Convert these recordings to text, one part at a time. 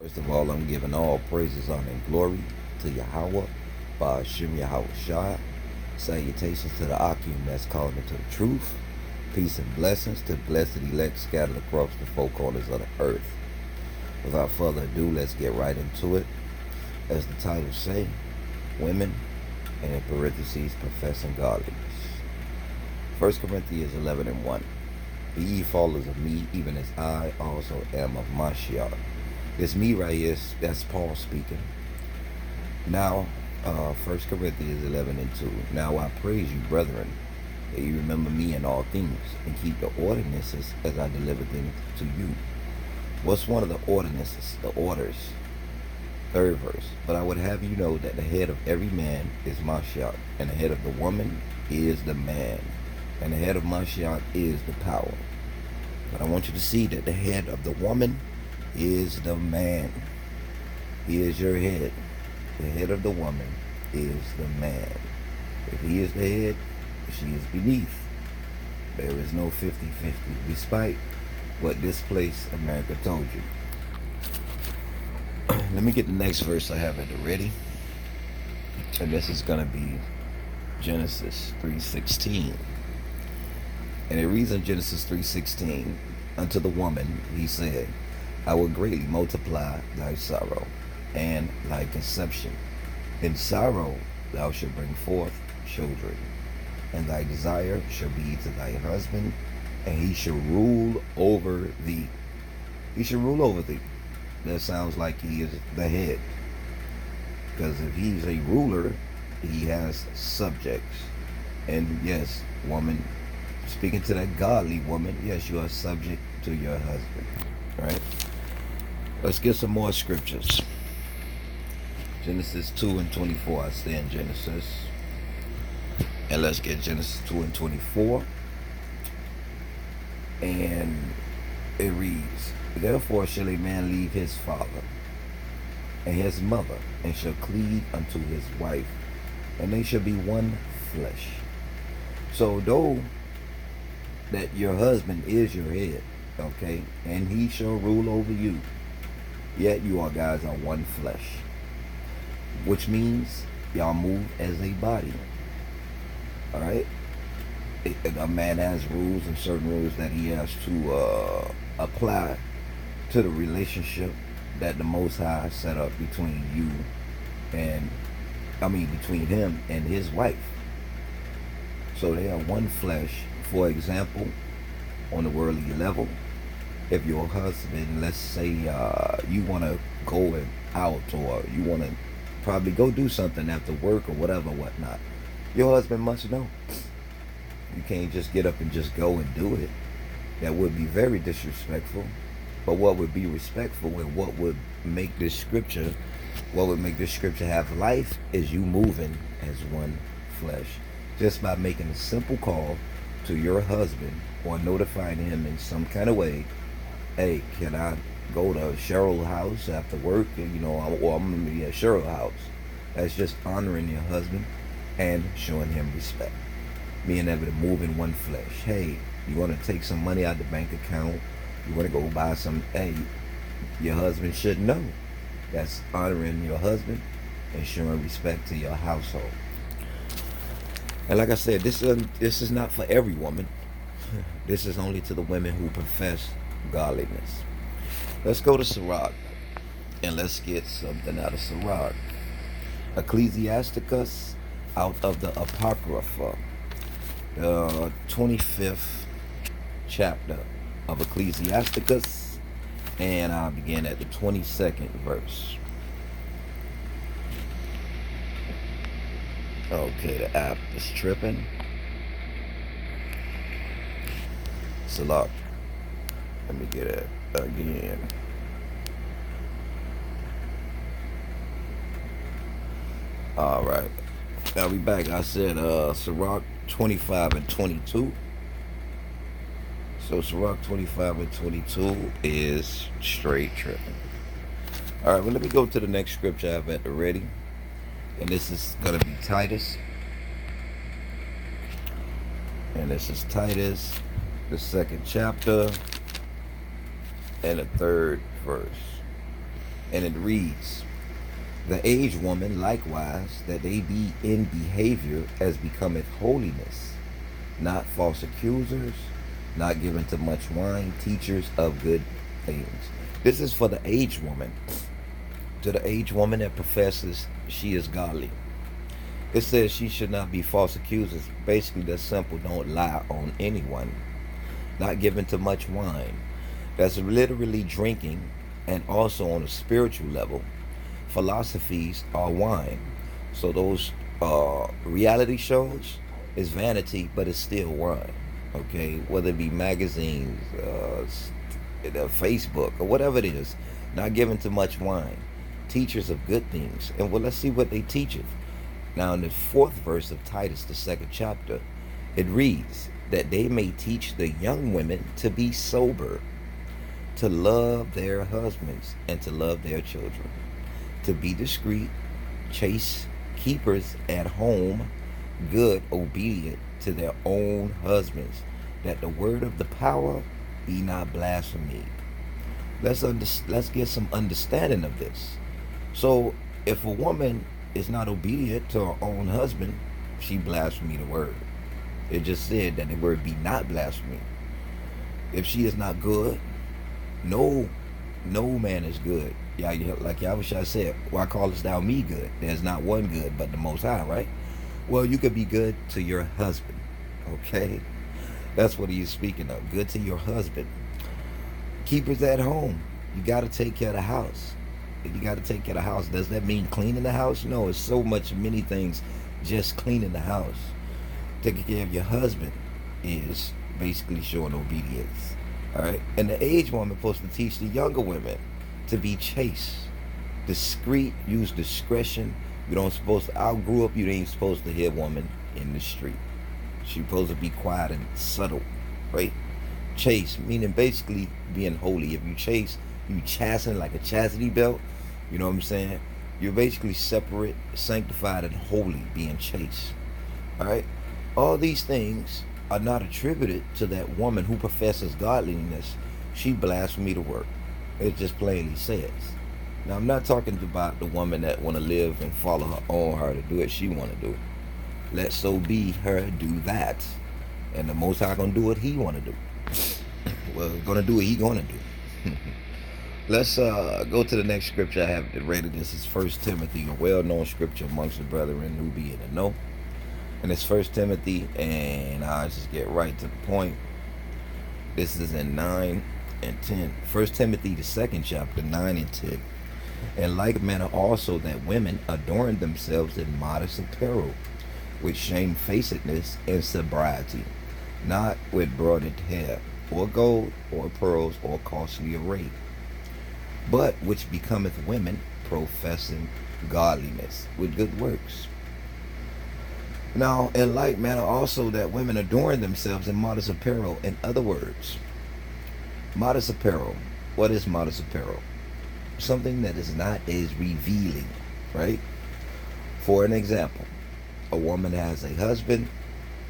First of all, I'm giving all praises, honor, and glory to Yahweh, Ba'ashim Yahweh Shai. Salutations to the Akim that's calling into the truth. Peace and blessings to the blessed elect scattered across the four corners of the earth. Without further ado, let's get right into it. As the title say, women, and in parentheses, professing godliness. 1 Corinthians 11:1. Be ye followers of me, even as I also am of Mashiach. This me right here, that's Paul speaking. Now, 1 Corinthians 11:2. Now I praise you, brethren, that you remember me in all things, and keep the ordinances as I delivered them to you. What's one of the ordinances? The orders. Third verse. But I would have you know that the head of every man is Mashiach, and the head of the woman is the man, and the head of Mashiach is the power. But I want you to see that the head of the woman is the man. He is your head. The head of the woman is the man. If he is the head, she is beneath. There is no 50-50, despite what this place, America, told you. Let me get the next verse. I have it ready. And this is going to be Genesis 3:16. And it reads in Genesis 3:16, unto the woman he said, I will greatly multiply thy sorrow and thy conception. In sorrow thou shalt bring forth children, and thy desire shall be to thy husband, and he shall rule over thee. He shall rule over thee. That sounds like he is the head. Because if he's a ruler, he has subjects. And yes, woman, speaking to that godly woman, yes, you are subject to your husband. Right? Let's get some more scriptures. Genesis 2:24. I stay in Genesis. And let's get Genesis 2:24. And it reads, therefore shall a man leave his father and his mother, and shall cleave unto his wife, and they shall be one flesh. So though that your husband is your head, okay, and he shall rule over you, yet you all guys are one flesh, which means y'all move as a body. All right. A man has rules and certain rules that he has to apply to the relationship that the Most High set up between you and, between him and his wife. So they are one flesh. For example, on the worldly level, if your husband, let's say you want to go out, or you want to probably go do something after work or whatever, whatnot, your husband must know. You can't just get up and just go and do it. That would be very disrespectful. But what would be respectful, and what would make this scripture have life, is you moving as one flesh. Just by making a simple call to your husband, or notifying him in some kind of way, hey, can I go to Cheryl's house after work? And, I'm going to be at Cheryl's house. That's just honoring your husband and showing him respect. Being able to move in one flesh. Hey, you want to take some money out of the bank account? You want to go buy some? Hey, your husband should know. That's honoring your husband and showing respect to your household. And like I said, this is not for every woman. This is only to the women who profess godliness. Let's go to Sirach, and let's get something out of Sirach. Ecclesiasticus, out of the Apocrypha, the 25th chapter of Ecclesiasticus, and I'll begin at the 22nd verse. Okay, the app is tripping. Salah. Let me get it again. All right. Now we back. I said Sirach 25 and 22. So Sirach 25 and 22 is straight tripping. All right, well, let me go to the next scripture I have at the ready. And this is going to be Titus. And this is Titus, the 2nd chapter, and the 3rd verse. And it reads, the aged woman likewise, that they be in behavior as becometh holiness, not false accusers, not given to much wine, teachers of good things. This is for the aged woman. To the aged woman that professes she is godly. It says she should not be false accusers. Basically, that's simple. Don't lie on anyone. Not given to much wine. That's literally drinking, and also on a spiritual level. Philosophies are wine. So those reality shows is vanity, but it's still wine. Okay, whether it be magazines, Facebook, or whatever it is, not given to much wine. Teachers of good things. And well, let's see what they teach it. Now, in the 4th verse of Titus, the 2nd chapter, it reads that they may teach the young women to be sober, to love their husbands, and to love their children, to be discreet, chaste, keepers at home, good, obedient to their own husbands, that the word of the power be not blasphemed. Let's get some understanding of this. So, if a woman is not obedient to her own husband, she blasphemed the word. It just said that the word be not blasphemed. If she is not good, no man is good. Yeah, like Yahushua said, why callest thou me good? There's not one good but the Most High, right? Well, you could be good to your husband, okay? That's what he's speaking of. Good to your husband. Keepers at home. You got to take care of the house. You got to take care of the house. Does that mean cleaning the house? No, it's so many things just cleaning the house. Taking care of your husband is basically showing obedience. All right? And the aged woman supposed to teach the younger women to be chaste, discreet, use discretion. You don't supposed to, I grew up, you ain't supposed to hear a woman in the street. She's supposed to be quiet and subtle, right? Chaste, meaning basically being holy. If you chase, you chasten like a chastity belt, you know what I'm saying? You're basically separate, sanctified, and holy, being chaste. All right? All these things are not attributed to that woman who professes godliness. She blasphemed the word. It just plainly says. Now, I'm not talking about the woman that want to live and follow her own heart to do what she want to do. Let so be her do that. And the Most High going to do what he want to do. Well, going to do what he going to do. Let's go to the next scripture I have read. This is 1 Timothy, a well-known scripture amongst the brethren who be in the know. And it's 1 Timothy, and I'll just get right to the point. This is in 9 and 10. 1 Timothy, the 2nd chapter, 9 and 10. In like manner also that women adorn themselves in modest apparel, with shamefacedness and sobriety, not with broided hair, or gold, or pearls, or costly array, but which becometh women, professing godliness with good works. Now, in like manner also that women adorn themselves in modest apparel. In other words, modest apparel. What is modest apparel? Something that is not as revealing, right? For an example, a woman has a husband,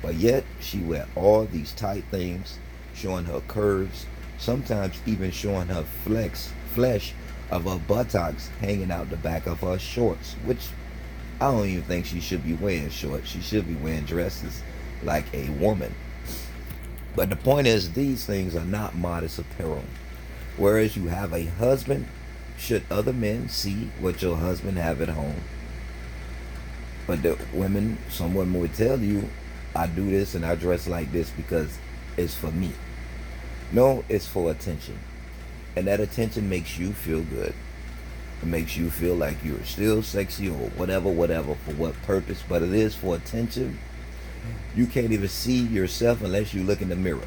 but yet she wear all these tight things, showing her curves, sometimes even showing her flesh of her buttocks hanging out the back of her shorts, which I don't even think she should be wearing shorts. She should be wearing dresses like a woman. But the point is, these things are not modest apparel. Whereas you have a husband, should other men see what your husband have at home? But the women, some women would tell you, I do this and I dress like this because it's for me. No, it's for attention. And that attention makes you feel good. It makes you feel like you're still sexy or whatever, for what purpose. But it is for attention. You can't even see yourself unless you look in the mirror.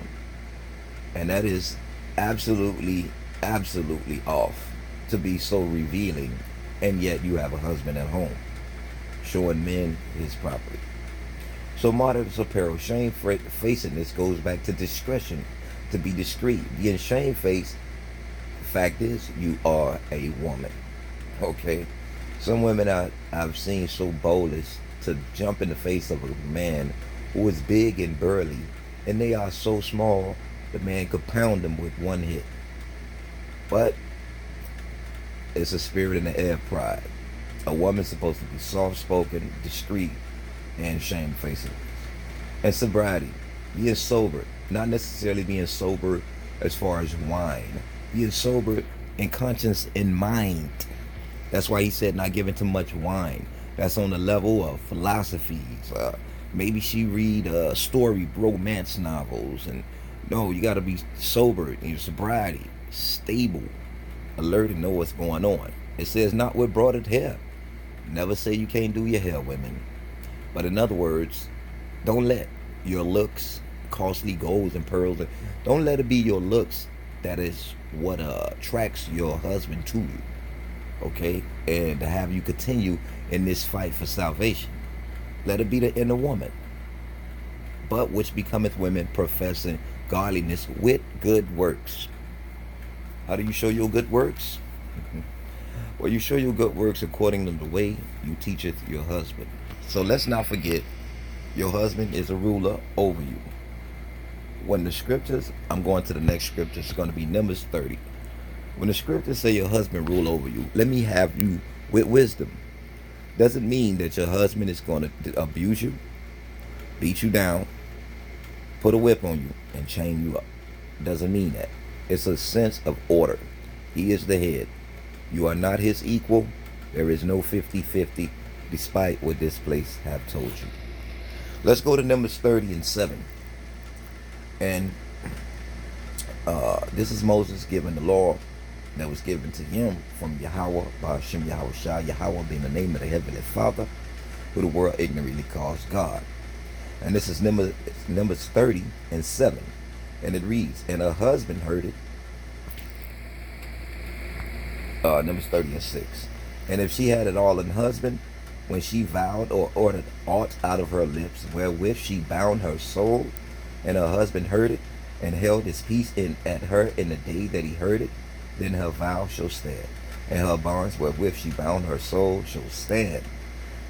And that is absolutely off to be so revealing. And yet you have a husband at home showing men his property. So modest apparel, shamefacedness goes back to discretion, to be discreet. Being shamefaced, the fact is, you are a woman. Okay? Some women I've seen so bold as to jump in the face of a man who is big and burly, and they are so small, the man could pound them with one hit. But It's a spirit in the air of pride. A woman's supposed to be soft-spoken, discreet, and shamefaced. And sobriety, being sober, not necessarily being sober as far as wine, being sober in conscience and mind. That's why he said not giving too much wine. That's on the level of philosophies. Maybe she read story romance novels, and no, you got to be sober in your sobriety, stable, alert, and know what's going on. It says not with broaded hair. Never say you can't do your hair, women. But in other words, don't let your looks, costly golds and pearls, don't let it be your looks that is what attracts your husband to you. Okay? And to have you continue in this fight for salvation. Let it be the inner woman. But which becometh women professing godliness with good works. How do you show your good works? Well, you show your good works according to the way you teacheth your husband. So let's not forget, your husband is a ruler over you. When the scriptures, I'm going to the next scripture, it's going to be Numbers 30. When the scriptures say your husband rule over you, let me have you with wisdom. Doesn't mean that your husband is going to abuse you, beat you down, put a whip on you, and chain you up. Doesn't mean that. It's a sense of order. He is the head. You are not his equal. There is no 50-50, despite what this place have told you. Let's go to Numbers 30 and 7. And this is Moses giving the law that was given to him from Yahweh, by Hashem Yahweh Shah, Yahweh being the name of the Heavenly Father, who the world ignorantly calls God. And this is Numbers 30 and 7. And it reads, and her husband heard it. Numbers 30 and 6. And if she had it all in husband, when she vowed or ordered aught out of her lips, wherewith she bound her soul, and her husband heard it, and held his peace at her in the day that he heard it, then her vow shall stand, and her bonds wherewith she bound her soul shall stand.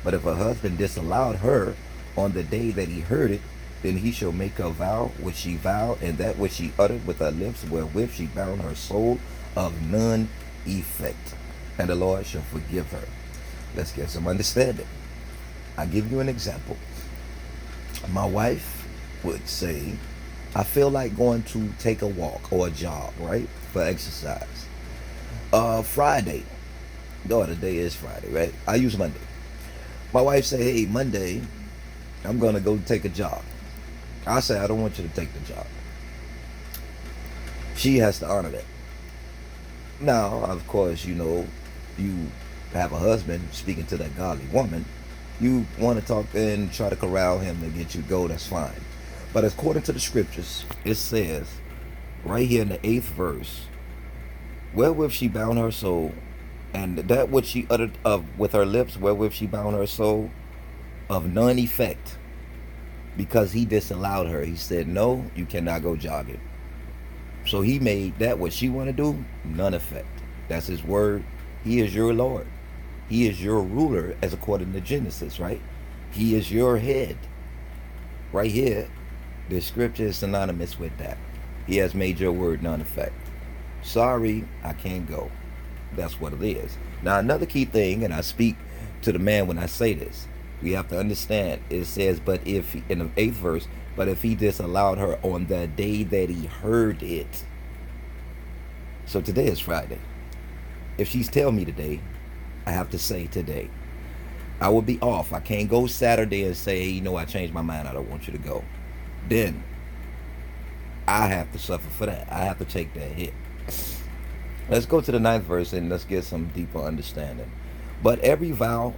But if her husband disallowed her on the day that he heard it, then he shall make her vow which she vowed, and that which she uttered with her lips, wherewith she bound her soul, of none effect, and the Lord shall forgive her. Let's get some understanding. I'll give you an example. My wife would say, I feel like going to take a walk or a jog, right? For exercise. Friday. No, the day is Friday, right? I use Monday. My wife say, hey, Monday, I'm going to go take a jog. I say, I don't want you to take the jog. She has to honor that. Now, of course, you know, you have a husband speaking to that godly woman. You want to talk and try to corral him to get you to go, that's fine. But according to the scriptures, it says, right here in the 8th verse, wherewith she bound her soul, and that which she uttered with her lips, wherewith she bound her soul, of none effect, because he disallowed her. He said, no, you cannot go jogging. So he made that what she want to do, none effect. That's his word. He is your Lord. He is your ruler, as according to Genesis, right? He is your head. Right here, the scripture is synonymous with that. He has made your word non-effect. Sorry, I can't go. That's what it is. Now, another key thing, and I speak to the man when I say this, we have to understand, it says, but if, in the 8th verse, but if he disallowed her on the day that he heard it. So today is Friday. If she's telling me today, I have to say today. I will be off. I can't go Saturday and say, hey, you know, I changed my mind. I don't want you to go. Then I have to suffer for that. I have to take that hit. Let's go to the 9th verse and let's get some deeper understanding. But every vow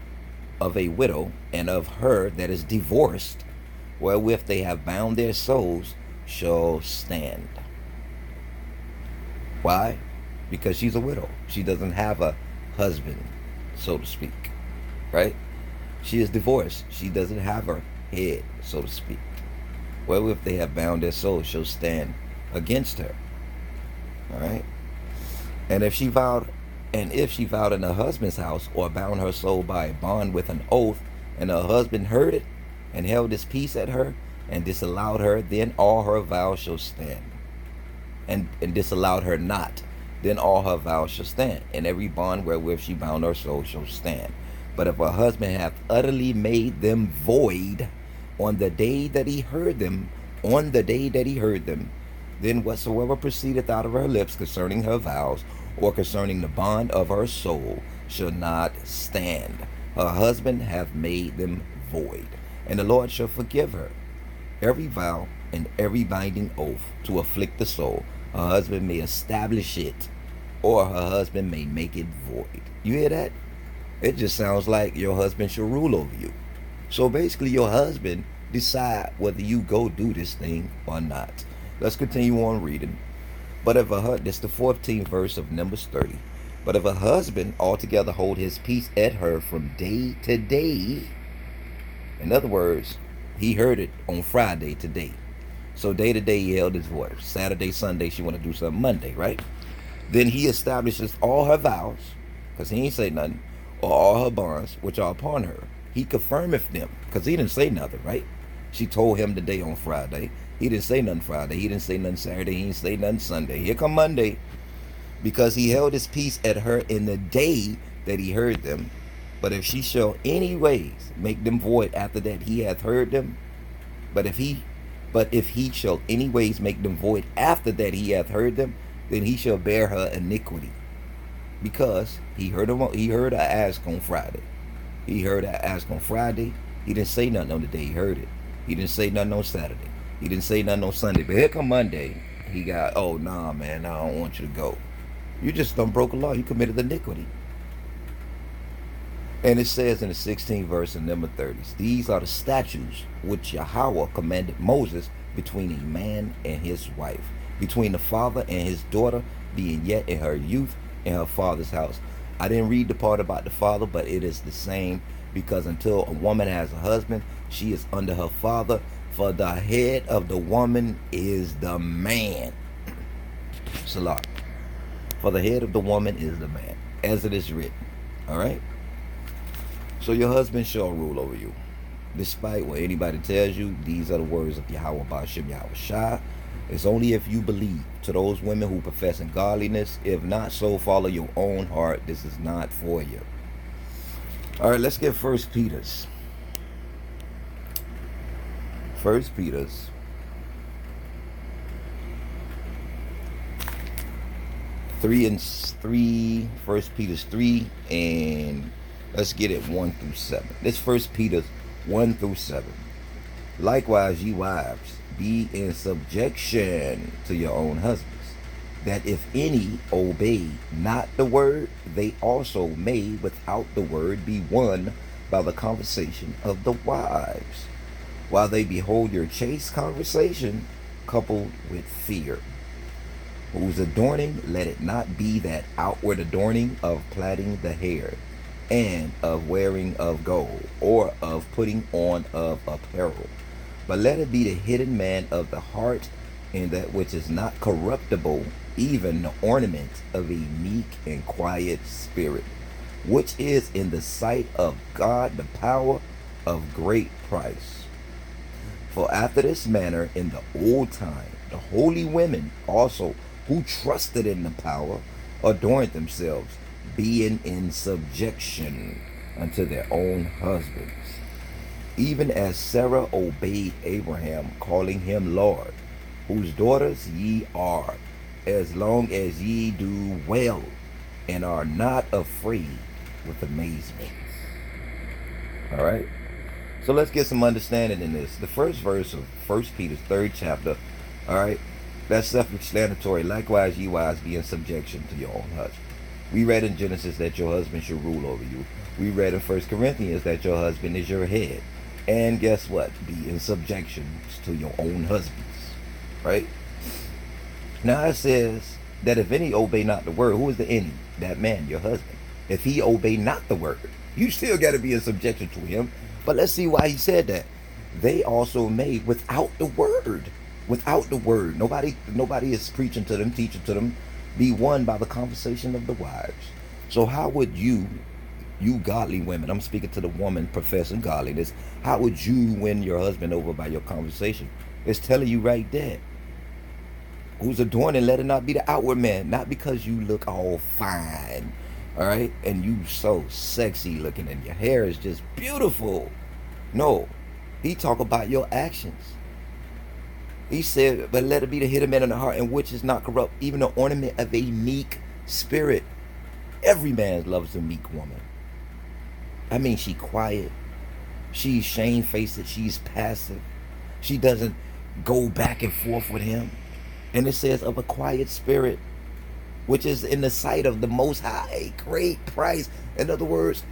of a widow and of her that is divorced, wherewith they have bound their souls, shall stand. Why? Because she's a widow. She doesn't have a husband, so to speak. Right? She is divorced. She doesn't have her head, so to speak. Wherewith they have bound their souls shall stand against her. Alright? And if she vowed in her husband's house, or bound her soul by a bond with an oath, and her husband heard it, and held his peace at her, and disallowed her, then all her vows shall stand. And disallowed her not. then all her vows shall stand, and every bond wherewith she bound her soul shall stand. But if her husband hath utterly made them void on the day that he heard them, on the day that he heard them, then whatsoever proceedeth out of her lips concerning her vows, or concerning the bond of her soul, shall not stand. Her husband hath made them void, and the Lord shall forgive her every vow and every binding oath to afflict the soul. Her husband may establish it, or her husband may make it void. You hear that? It just sounds like your husband should rule over you. So basically, your husband decide whether you go do this thing or not. Let's continue on reading. But if this is the 14th verse of Numbers 30. But if a husband altogether hold his peace at her from day to day, in other words, he heard it on Friday today. So day to day he held his voice. Saturday, Sunday, she want to do something Monday, right? Then he establishes all her vows, because he ain't say nothing, or all her bonds, which are upon her. He confirmeth them, because he didn't say nothing, right? She told him the day on Friday. He didn't say nothing Friday. He didn't say nothing Saturday. He didn't say nothing Sunday. Here come Monday. Because he held his peace at her in the day that he heard them. But if she shall any ways make them void after that he hath heard them, but if he shall any ways make them void after that he hath heard them, then he shall bear her iniquity. Because he heard her ask on Friday. He heard her ask on Friday. He didn't say nothing on the day he heard it. He didn't say nothing on Saturday. He didn't say nothing on Sunday. But here come Monday. He got, oh, nah, man, I don't want you to go. You just done broke a law. You committed iniquity. And it says in the 16th verse in Numbers 30, these are the statutes which Yahweh commanded Moses between a man and his wife, between the father and his daughter, being yet in her youth in her father's house. I didn't read the part about the father, but it is the same, because until a woman has a husband, she is under her father, for the head of the woman is the man. Salah. For the head of the woman is the man, as it is written. All right? So your husband shall rule over you. Despite what anybody tells you, these are the words of Yahweh Ba'ashem Yahweh Shah. It's only if you believe. To those women who profess in godliness, if not so, follow your own heart. This is not for you. All right, let's get First Peter's. First Peter's. First Peter's 3, and let's get it 1 through 7. This First Peter's 1 through 7. Likewise, ye wives, be in subjection to your own husbands, that if any obey not the word, they also may without the word be won by the conversation of the wives, while they behold your chaste conversation coupled with fear, whose adorning let it not be that outward adorning of plaiting the hair, and of wearing of gold, or of putting on of apparel, but let it be the hidden man of the heart, in that which is not corruptible, even the ornament of a meek and quiet spirit, which is in the sight of God the power of great price. For after this manner in the old time, the holy women also, who trusted in the power, adorned themselves, being in subjection unto their own husbands, even as Sarah obeyed Abraham, calling him Lord, whose daughters ye are, as long as ye do well, and are not afraid with amazement. All right? So let's get some understanding in this. The first verse of 1 Peter's 3rd chapter, all right, that's self-explanatory. Likewise, ye wives, be in subjection to your own husband. We read in Genesis that your husband should rule over you. We read in 1 Corinthians that your husband is your head. And guess what? Be in subjection to your own husbands. Right? Now it says that if any obey not the word, who is the any? That man, your husband. If he obey not the word, you still got to be in subjection to him. But let's see why he said that. They also made without the word. Without the word. Nobody is preaching to them, teaching to them. Be won by the conversation of the wives. So how would you godly women, I'm speaking to the woman professing godliness, how would you win your husband over by your conversation? It's telling you right there. who's adorning, let it not be the outward man, not because you look all fine, all right, and you so sexy looking and your hair is just beautiful. No, he talk about your actions. He said, but let it be the hidden man in the heart, and which is not corrupt, even the ornament of a meek spirit. Every man loves a meek woman. I mean, she quiet, she's shamefaced, she's passive, she doesn't go back and forth with him. And it says of a quiet spirit, which is in the sight of the Most High, great price. In other words,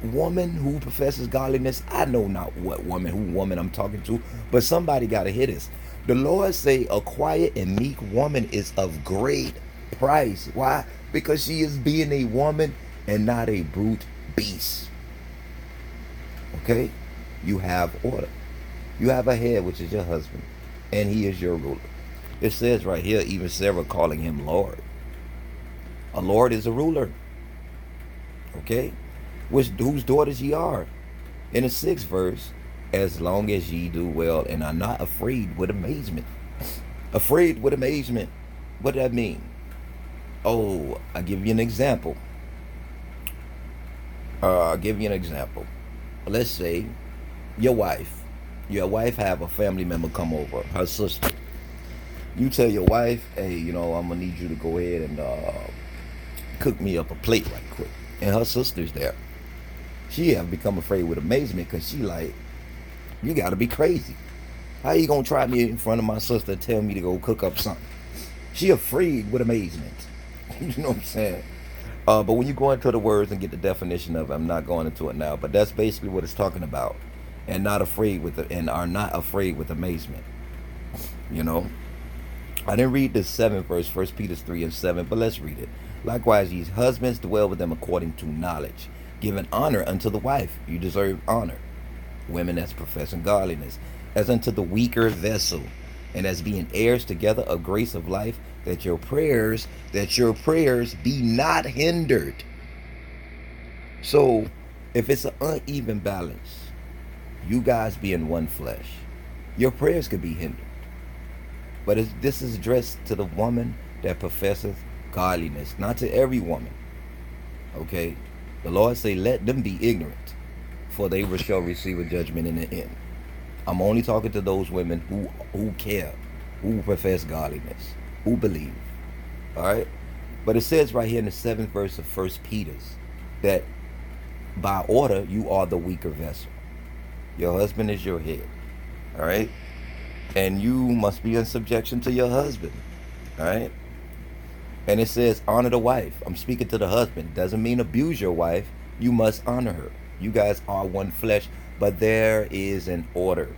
woman who professes godliness, I know not what woman, who woman I'm talking to, but somebody got to hit this. The Lord say a quiet and meek woman is of great price. Why? Because she is being a woman and not a brute beast. Okay? You have order. You have a head, which is your husband, and he is your ruler. It says right here, even Sarah calling him Lord. A Lord is a ruler. Okay? Whose daughters ye are. In the 6th verse, as long as ye do well and are not afraid with amazement. Afraid with amazement. What does that mean? Oh, I'll give you an example. Let's say your wife have a family member come over, her sister. You tell your wife, hey, I'm gonna need you to go ahead and cook me up a plate right quick. And her sister's there. She have become afraid with amazement because she like, you gotta be crazy. How you gonna try me in front of my sister and tell me to go cook up something? She afraid with amazement. You know what I'm saying? But when you go into the words and get the definition of it, I'm not going into it now, but that's basically what it's talking about. And not afraid and are not afraid with amazement. I didn't read the 7th verse, 1 Peter 3:7, but let's read it. Likewise, ye husbands dwell with them according to knowledge, giving honor unto the wife. You deserve honor. Women as professing godliness, as unto the weaker vessel, and as being heirs together of grace of life, that your prayers be not hindered. So, if it's an uneven balance, you guys being one flesh, your prayers could be hindered. But this is addressed to the woman that professeth godliness, not to every woman. Okay? The Lord say, let them be ignorant, for they shall receive a judgment in the end. I'm only talking to those women who care, who profess godliness, who believe. All right? But it says right here in the 7th verse of 1 Peter that by order you are the weaker vessel. Your husband is your head. All right? And you must be in subjection to your husband. All right? And it says honor the wife. I'm speaking to the husband. Doesn't mean abuse your wife. You must honor her. You guys are one flesh, but there is an order.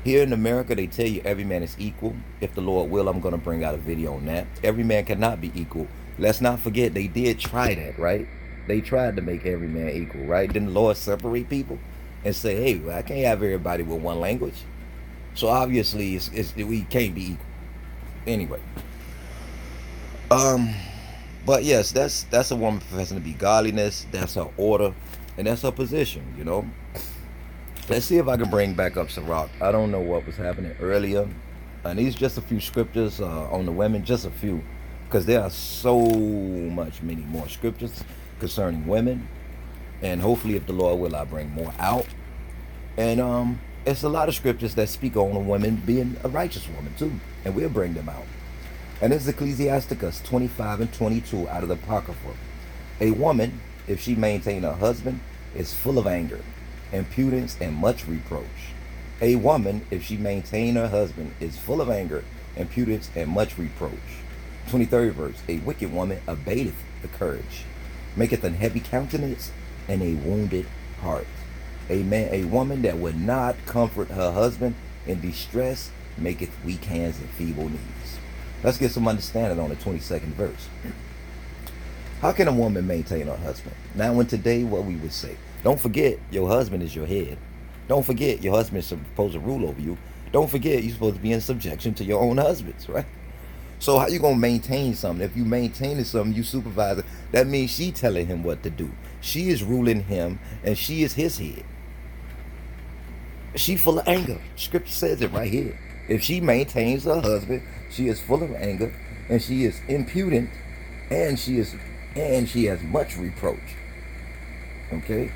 Here in America, they tell you every man is equal. If the Lord will, I'm going to bring out a video on that. Every man cannot be equal. Let's not forget, they did try that, right? They tried to make every man equal, right? Didn't the Lord separate people and say, hey, well, I can't have everybody with one language. So obviously, we can't be equal. Anyway. But yes, that's a woman professing to be godliness. That's her order, and that's her position. Let's see if I can bring back up Sirach. I don't know what was happening earlier, and these just a few scriptures on the women, just a few, because there are so many more scriptures concerning women, and hopefully, if the Lord will, I'll bring more out. And it's a lot of scriptures that speak on a woman being a righteous woman too, and we'll bring them out. And this is Ecclesiasticus 25:22 out of the Apocrypha. A woman, if she maintain her husband, is full of anger, impudence, and much reproach. A woman, if she maintain her husband, is full of anger, impudence, and much reproach. 23rd verse. A wicked woman abateth the courage, maketh an heavy countenance, and a wounded heart. A woman that would not comfort her husband in distress maketh weak hands and feeble knees. Let's get some understanding on the 22nd verse. How can a woman maintain her husband? Now, in today, what we would say, don't forget your husband is your head. Don't forget your husband is supposed to rule over you. Don't forget you're supposed to be in subjection to your own husbands, right? So how you going to maintain something? If you maintaining something, you supervise it. That means she telling him what to do. She is ruling him, and she is his head. She full of anger. Scripture says it right here. If she maintains her husband, she is full of anger, and she is impudent, and she has much reproach. Okay?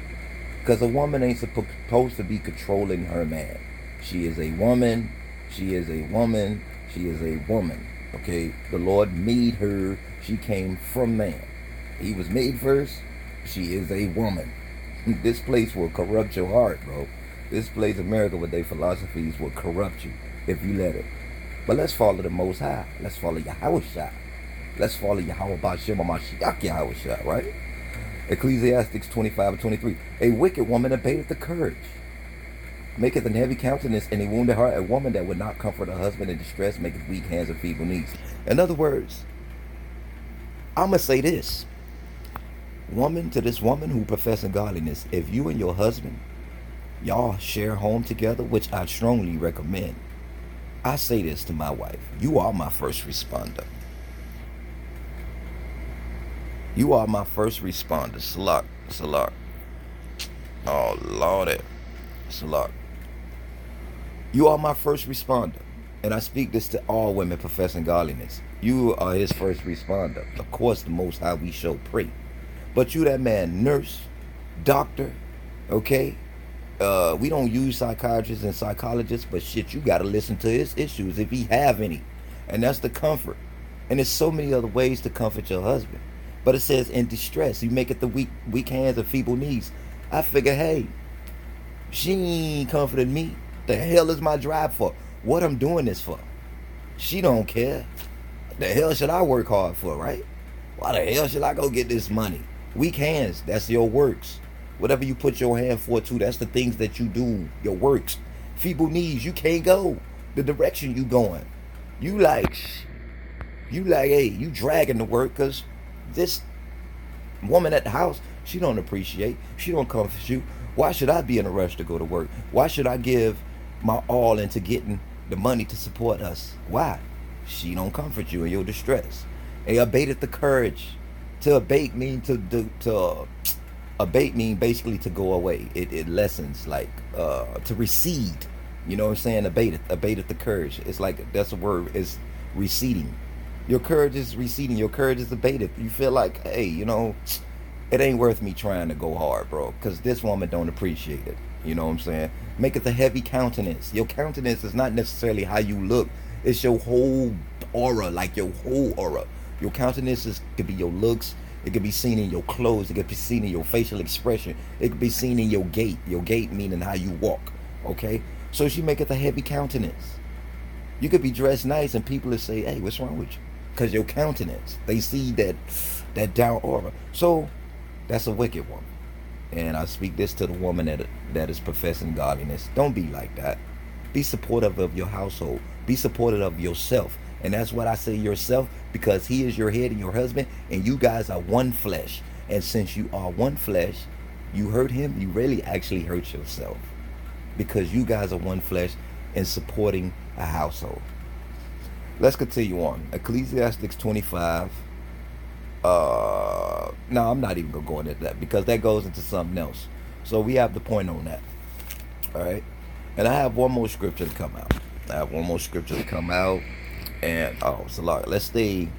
Because a woman ain't supposed to be controlling her man. She is a woman. She is a woman. She is a woman. Okay? The Lord made her. She came from man. He was made first. She is a woman. This place will corrupt your heart, bro. This place, America, with their philosophies will corrupt you if you let it. But let's follow the Most High. Let's follow Yahushua. Let's follow Yahweh Bashem Mashiach Yahushua, right? Ecclesiastes 25:23. A wicked woman abateth the courage, maketh an heavy countenance, and a wounded heart. A woman that would not comfort her husband in distress maketh weak hands and feeble knees. In other words, I'm going to say this. Woman, to this woman who professing godliness, if you and your husband, y'all share home together, which I strongly recommend, I say this to my wife. You are my first responder. You are my first responder. Salak. Salak. Oh, Lordy. Salak. You are my first responder. And I speak this to all women professing godliness. You are his first responder. Of course, the Most High we shall pray. But you that man, nurse, doctor, okay? We don't use psychiatrists and psychologists, but shit, you got to listen to his issues if he have any. And that's the comfort. And there's so many other ways to comfort your husband. But it says in distress, you make it the weak hands and feeble knees. I figure, hey, she ain't comforting me. The hell is my drive for? What I'm doing this for? She don't care. The hell should I work hard for, right? Why the hell should I go get this money? Weak hands, that's your works. Whatever you put your hand for too, that's the things that you do, your works. Feeble knees, you can't go the direction you going. You like, hey, you dragging the work because this woman at the house, she don't appreciate, she don't comfort you. Why should I be in a rush to go to work? Why should I give my all into getting the money to support us? Why? She don't comfort you in your distress. And abated the courage. To abate mean to abate mean basically to go away. It lessens, like to recede. You know what I'm saying? Abated the courage. It's like, that's a word, it's receding. Your courage is receding. Your courage is abated. You feel like, hey, you know, it ain't worth me trying to go hard, bro, because this woman don't appreciate it. You know what I'm saying? Make it the heavy countenance. Your countenance is not necessarily how you look. It's your whole aura, like your whole aura. Your countenance could be your looks. It could be seen in your clothes. It could be seen in your facial expression. It could be seen in your gait. Your gait meaning how you walk. Okay? So she make it a heavy countenance. You could be dressed nice and people will say, hey, what's wrong with you? Because your countenance. They see that down aura. So that's a wicked woman. And I speak this to the woman that is professing godliness. Don't be like that. Be supportive of your household. Be supportive of yourself. And that's what I say, yourself, because he is your head and your husband, and you guys are one flesh. And since you are one flesh, you hurt him, you really actually hurt yourself. Because you guys are one flesh in supporting a household. Let's continue on. Ecclesiastes 25. No, I'm not even going to go into that because that goes into something else. So we have the point on that. All right. And I have one more scripture to come out. And, so let's stay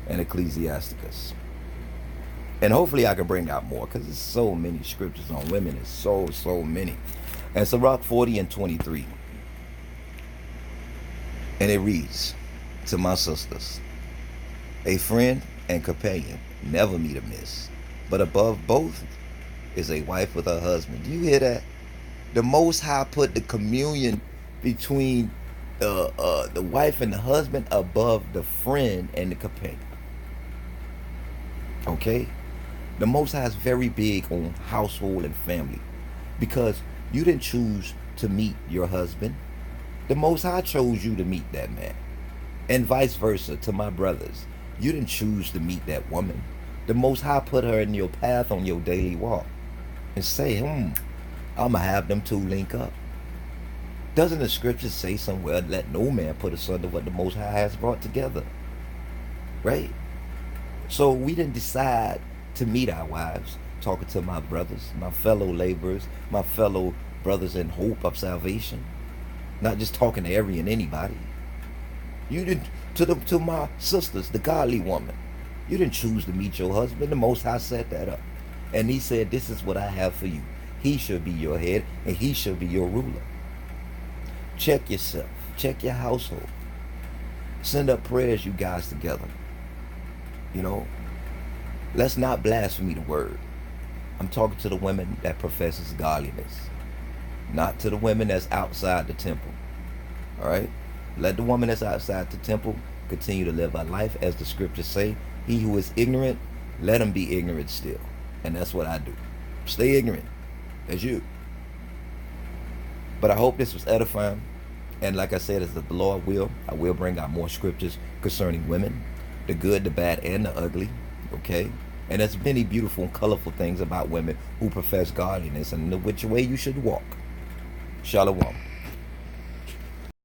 in Ecclesiasticus. And hopefully I can bring out more because there's so many scriptures on women. It's so many. And Sirach 40:23. And it reads, to my sisters, a friend and companion never meet amiss, but above both is a wife with her husband. Do you hear that? The Most High put the communion between the wife and the husband above the friend and the companion. Okay? The Most High is very big on household and family because you didn't choose to meet your husband. The Most High chose you to meet that man. And vice versa to my brothers. You didn't choose to meet that woman. The Most High put her in your path on your daily walk. And say, I'm going to have them two link up. Doesn't the scripture say somewhere, let no man put asunder what the Most High has brought together? Right? So we didn't decide to meet our wives. Talking to my brothers, my fellow laborers, my fellow brothers in hope of salvation. Not just talking to every and anybody. You didn't, to my sisters, the godly woman. You didn't choose to meet your husband. The Most High set that up. And he said, this is what I have for you. He should be your head and he should be your ruler. Check yourself. Check your household. Send up prayers, you guys, together. You know, let's not blaspheme the word. I'm talking to the women that professes godliness, not to the women that's outside the temple. All right? Let the woman that's outside the temple continue to live her life as the scriptures say. He who is ignorant, let him be ignorant still. And that's what I do. Stay ignorant. That's you. But I hope this was edifying. And like I said, as the Lord will, I will bring out more scriptures concerning women, the good, the bad, and the ugly. Okay? And there's many beautiful and colorful things about women who profess godliness and which way you should walk. Shalom.